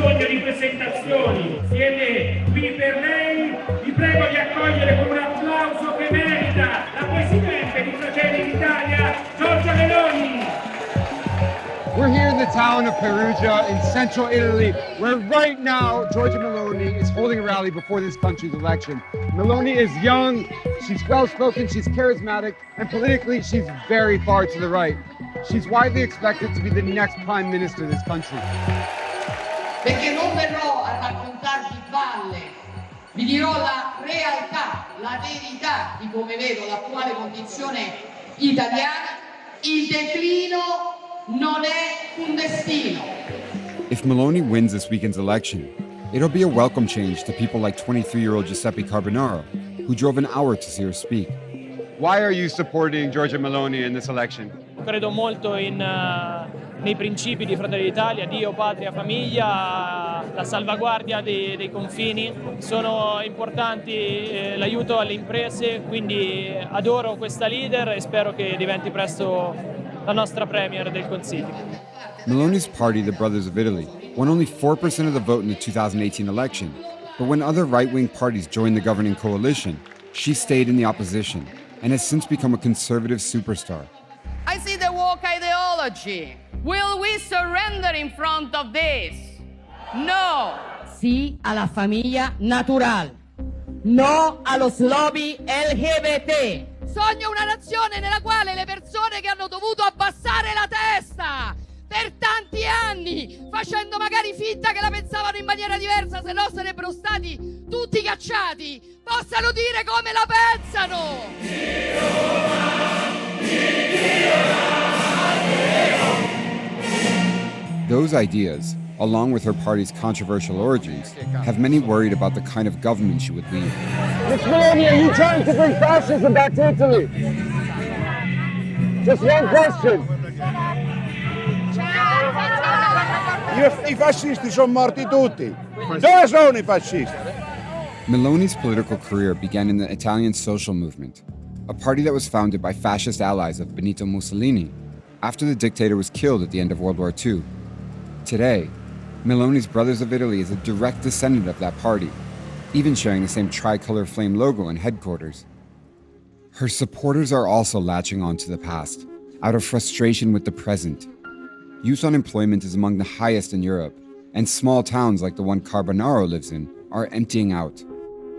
bisogno di presentazioni, siete qui per lei, vi prego di accogliere con un applauso che merita la Presidente di Fratelli d'Italia, Giorgia Meloni. We're here in the town of Perugia in central Italy, where right now Giorgia Meloni is holding a rally before this country's election. Meloni is young, she's well-spoken, she's charismatic, and politically she's very far to the right. She's widely expected to be the next prime minister of this country. Perché non verrò a raccontarvi balle, vi dirò la realtà, la verità di come vedo l'attuale condizione italiana. Il declino non è un destino. If Meloni wins this weekend's election, it'll be a welcome change to people like 23-year-old Giuseppe Carbonaro, who drove an hour to see her speak. Why are you supporting Giorgia Meloni in this election? Credo molto nei principi di Fratelli d'Italia, Dio, patria, famiglia, la salvaguardia dei confini. Sono importanti l'aiuto alle imprese, quindi adoro questa leader e spero che diventi presto la nostra premier del Consiglio. Meloni's party, the Brothers of Italy, won only 4% of the vote in the 2018 election, but when other right-wing parties joined the governing coalition, she stayed in the opposition and has since become a conservative superstar. I see the woke ideology. Will we surrender in front of this? No. Sì alla famiglia naturale. No allo lobby LGBT. Sogno una nazione nella quale le persone che hanno dovuto abbassare la testa per tanti anni, facendo magari finta che la pensavano in maniera diversa, se no sarebbero stati tutti cacciati, possano dire come la pensano. Those ideas, along with her party's controversial origins, have many worried about the kind of government she would lead. Miss Meloni, are you trying to bring fascism back to Italy? Just one question. I fascisti sono morti tutti. Dove sono i fascisti? Meloni's political career began in the Italian social movement, a party that was founded by fascist allies of Benito Mussolini after the dictator was killed at the end of World War II. Today, Meloni's Brothers of Italy is a direct descendant of that party, even sharing the same tricolor flame logo and headquarters. Her supporters are also latching on to the past, out of frustration with the present. Youth unemployment is among the highest in Europe, and small towns like the one Carbonaro lives in are emptying out.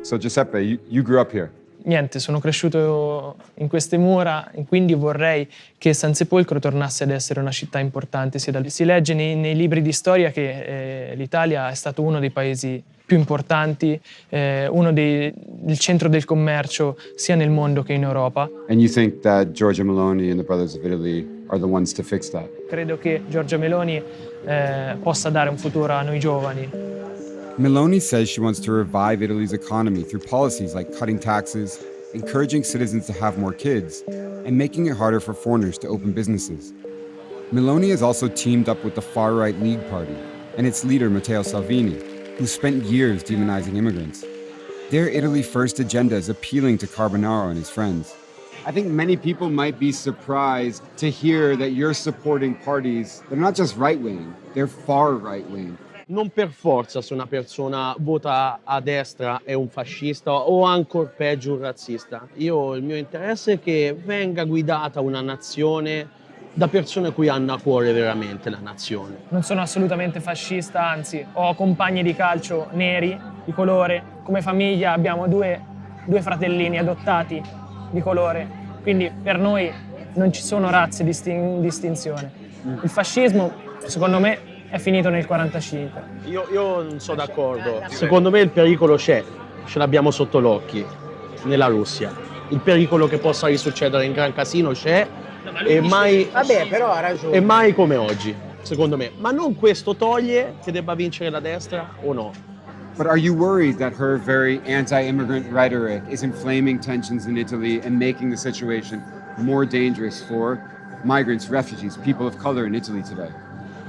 So Giuseppe, you grew up here. Niente, sono cresciuto in queste mura e quindi vorrei che San Sepolcro tornasse ad essere una città importante. Si legge nei libri di storia che l'Italia è stato uno dei paesi più importanti, il centro del commercio sia nel mondo che in Europa. And you think that Giorgia Meloni and the Brothers of Italy are the ones to fix that? Credo che Giorgia Meloni possa dare un futuro a noi giovani. Meloni says she wants to revive Italy's economy through policies like cutting taxes, encouraging citizens to have more kids, and making it harder for foreigners to open businesses. Meloni has also teamed up with the far-right League Party and its leader Matteo Salvini, who spent years demonizing immigrants. Their Italy First agenda is appealing to Carbonaro and his friends. I think many people might be surprised to hear that you're supporting parties that are not just right-wing, they're far right-wing. Non per forza se una persona vota a destra è un fascista o ancor peggio un razzista. Il mio interesse è che venga guidata una nazione da persone cui hanno a cuore veramente la nazione. Non sono assolutamente fascista, anzi ho compagni di calcio neri, di colore. Come famiglia abbiamo due fratellini adottati di colore, quindi per noi non ci sono razze di distinzione. Il fascismo, secondo me, è finito nel 1945. Io non sono d'accordo. Secondo me il pericolo c'è, ce l'abbiamo sotto l'occhio, nella Russia. Il pericolo che possa risuccedere in Gran Casino c'è e mai, però ha ragione. e mai come oggi, secondo me. Ma non questo toglie che debba vincere la destra o no. But are you worried that her very anti-immigrant rhetoric is inflaming tensions in Italy and making the situation more dangerous for migrants, refugees, people of color in Italy today?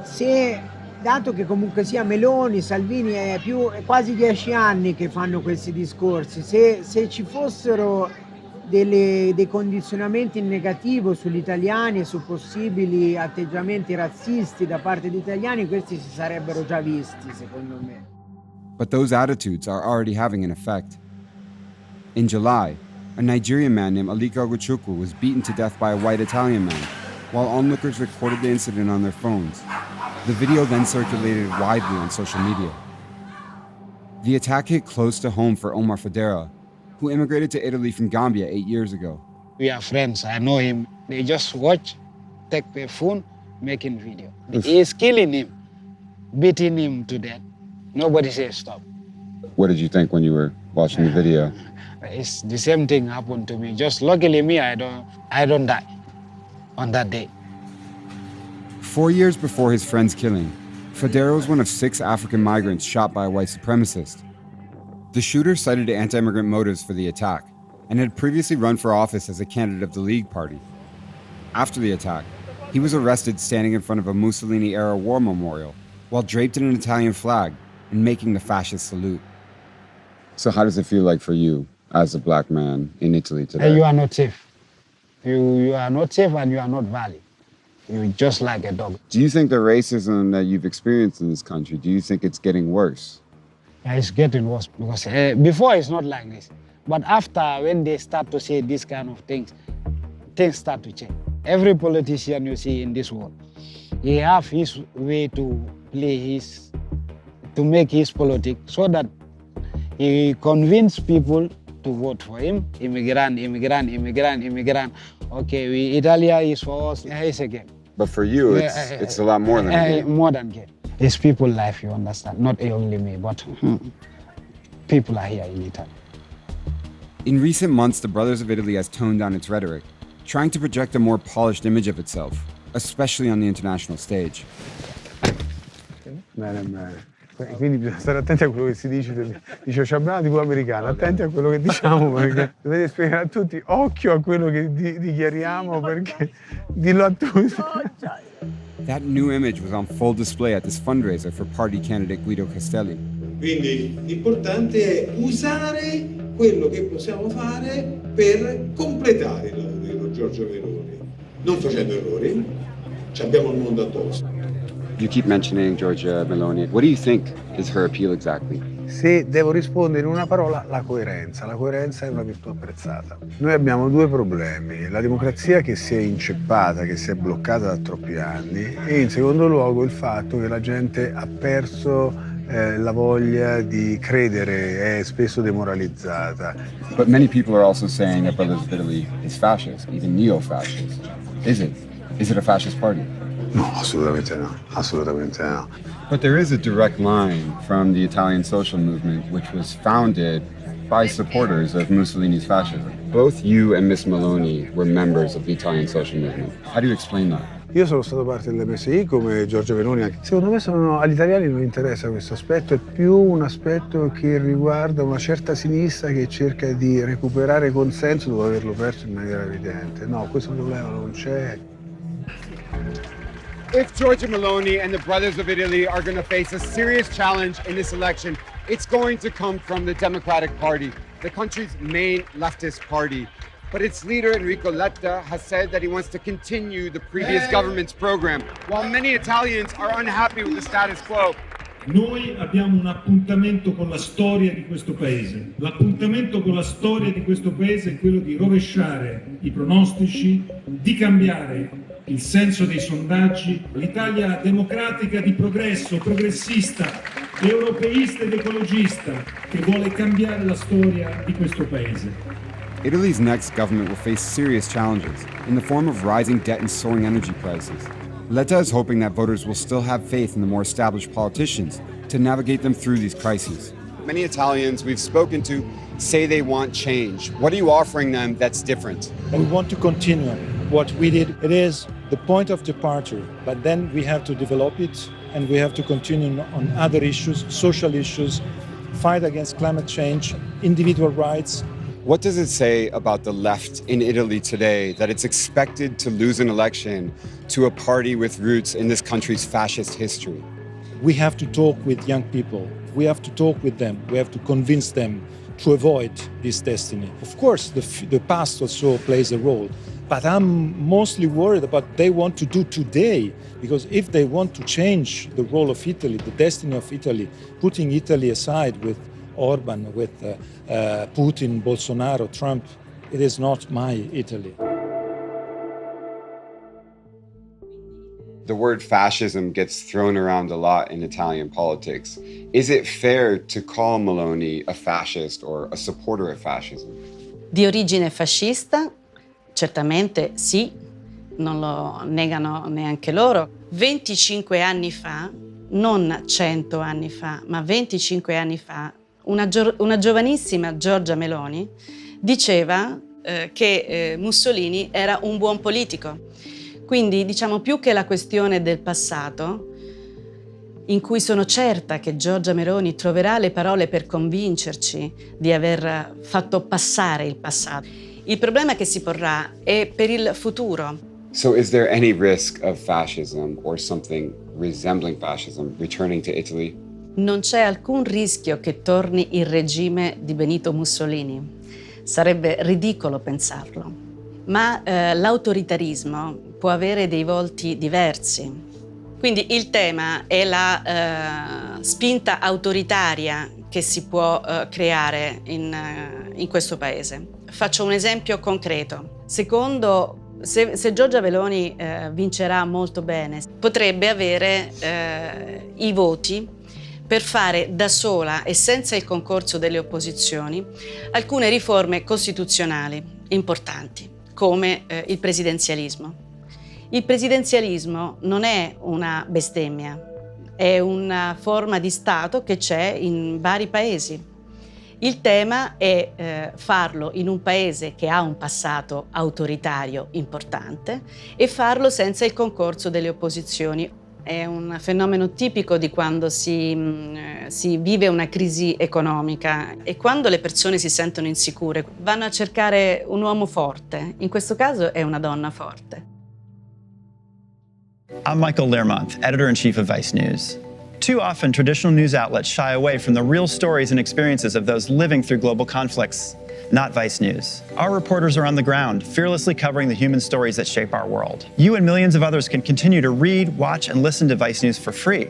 Se, dato che comunque sia Meloni, Salvini è quasi 10 anni che fanno questi discorsi, se ci fossero dei condizionamenti in negativo sugli italiani e su possibili atteggiamenti razzisti da parte di italiani, questi si sarebbero già visti, secondo me. But those attitudes are already having an effect. In July, a Nigerian man named Alika Ogochukwu was beaten to death by a white Italian man, while onlookers recorded the incident on their phones. The video then circulated widely on social media. The attack hit close to home for Omar Fadera, who immigrated to Italy from Gambia 8 years ago. We are friends, I know him. They just watch, take their phone, making video. He is killing him, beating him to death. Nobody says stop. What did you think when you were watching the video? It's the same thing happened to me. Just luckily me, I don't die on that day. 4 years before his friend's killing, Fadera was one of 6 African migrants shot by a white supremacist. The shooter cited anti-immigrant motives for the attack and had previously run for office as a candidate of the League Party. After the attack, he was arrested standing in front of a Mussolini-era war memorial while draped in an Italian flag and making the fascist salute. So how does it feel like for you as a black man in Italy today? You are not safe. You are not safe and you are not valid. You're just like a dog. Do you think the racism that you've experienced in this country, do you think it's getting worse? Yeah, it's getting worse because before it's not like this. But after, when they start to say this kind of things start to change. Every politician you see in this world, he have his way to play to make his politics so that he convince people to vote for him. Immigrant. Okay, Italia is for us. It's a game. But for you, it's a lot more than a game. More than game. It's people's life, you understand. Not only me, but people are here in Italy. In recent months, the Brothers of Italy has toned down its rhetoric, trying to project a more polished image of itself, especially on the international stage. Bene. Quindi bisogna stare attenti a quello che si dice. Dice ci abbiamo TV americano, attenti a quello che diciamo perché dovete spiegare a tutti, occhio a quello che dichiariamo perché dillo a tutti. That new image was on full display at this fundraiser for party candidate Guido Castelli. Quindi l'importante è usare quello che possiamo fare per completare il lavoro di Giorgia Meloni, non facendo errori, ci abbiamo il mondo addosso. You keep mentioning Giorgia Meloni. What do you think is her appeal exactly? Se devo rispondere in una parola, la coerenza. La coerenza è una virtù apprezzata. Noi abbiamo 2 problemi. La democrazia che si è inceppata, che si è bloccata da troppi anni e in secondo luogo il fatto che la gente ha perso la voglia di credere, è spesso demoralizzata. But many people are also saying that Brothers of Italy is fascist, even neo-fascist. Is it? Is it a fascist party? No, assolutamente no. But there is a direct line from the Italian social movement, which was founded by supporters of Mussolini's fascism. Both you and Miss Meloni were members of the Italian social movement. How do you explain that? Io sono stato parte dell'MSI come Giorgia Meloni. Secondo me agli italiani non interessa questo aspetto, è più un aspetto che riguarda una certa sinistra che cerca di recuperare consenso dopo averlo perso in maniera evidente. No, questo problema non c'è. If Giorgia Meloni and the Brothers of Italy are going to face a serious challenge in this election, it's going to come from the Democratic Party, the country's main leftist party. But its leader, Enrico Letta, has said that he wants to continue the previous government's program, while many Italians are unhappy with the status quo. Noi abbiamo un appuntamento con la storia di questo paese. L'appuntamento con la storia di questo paese è quello di rovesciare i pronostici, di cambiare il senso dei sondaggi. L'Italia democratica di progresso, progressista, europeista ed ecologista che vuole cambiare la storia di questo paese. Italy's next government will face serious challenges in the form of rising debt and soaring energy prices. Letta is hoping that voters will still have faith in the more established politicians to navigate them through these crises. Many Italians we've spoken to say they want change. What are you offering them that's different? We want to continue what we did. It is the point of departure, but then we have to develop it and we have to continue on other issues, social issues, fight against climate change, individual rights. What does it say about the left in Italy today that it's expected to lose an election to a party with roots in this country's fascist history? We have to talk with young people. We have to talk with them. We have to convince them to avoid this destiny. Of course, the past also plays a role, but I'm mostly worried about what they want to do today, because if they want to change the role of Italy, the destiny of Italy, putting Italy aside with Orban, with Putin, Bolsonaro, Trump, it is not my Italy. The word fascism gets thrown around a lot in Italian politics. Is it fair to call Meloni a fascist or a supporter of fascism? Di origine fascista? Certamente sì, non lo negano neanche loro. 25 anni fa, non 100 anni fa, ma 25 anni fa, una giovanissima Giorgia Meloni diceva che Mussolini era un buon politico. Quindi diciamo più che la questione del passato, in cui sono certa che Giorgia Meloni troverà le parole per convincerci di aver fatto passare il passato. Il problema che si porrà è per il futuro. So is there any risk of fascism or something resembling fascism returning to Italy? Non c'è alcun rischio che torni il regime di Benito Mussolini. Sarebbe ridicolo pensarlo. Ma l'autoritarismo può avere dei volti diversi. Quindi il tema è la spinta autoritaria che si può creare in questo paese. Faccio un esempio concreto. Secondo, se Giorgia Meloni vincerà molto bene, potrebbe avere i voti per fare da sola e senza il concorso delle opposizioni alcune riforme costituzionali importanti, come il presidenzialismo. Il presidenzialismo non è una bestemmia, è una forma di Stato che c'è in vari paesi. Il tema è farlo in un paese che ha un passato autoritario importante e farlo senza il concorso delle opposizioni. È un fenomeno tipico di quando si vive una crisi economica e quando le persone si sentono insicure vanno a cercare un uomo forte. In questo caso è una donna forte. I'm Michael Learmonth, editor-in-chief of Vice News. Too often, traditional news outlets shy away from the real stories and experiences of those living through global conflicts. Not Vice News. Our reporters are on the ground, fearlessly covering the human stories that shape our world. You and millions of others can continue to read, watch, and listen to Vice News for free.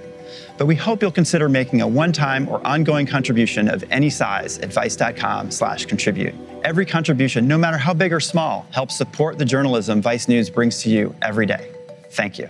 But we hope you'll consider making a one-time or ongoing contribution of any size at vice.com/contribute. Every contribution, no matter how big or small, helps support the journalism Vice News brings to you every day. Thank you.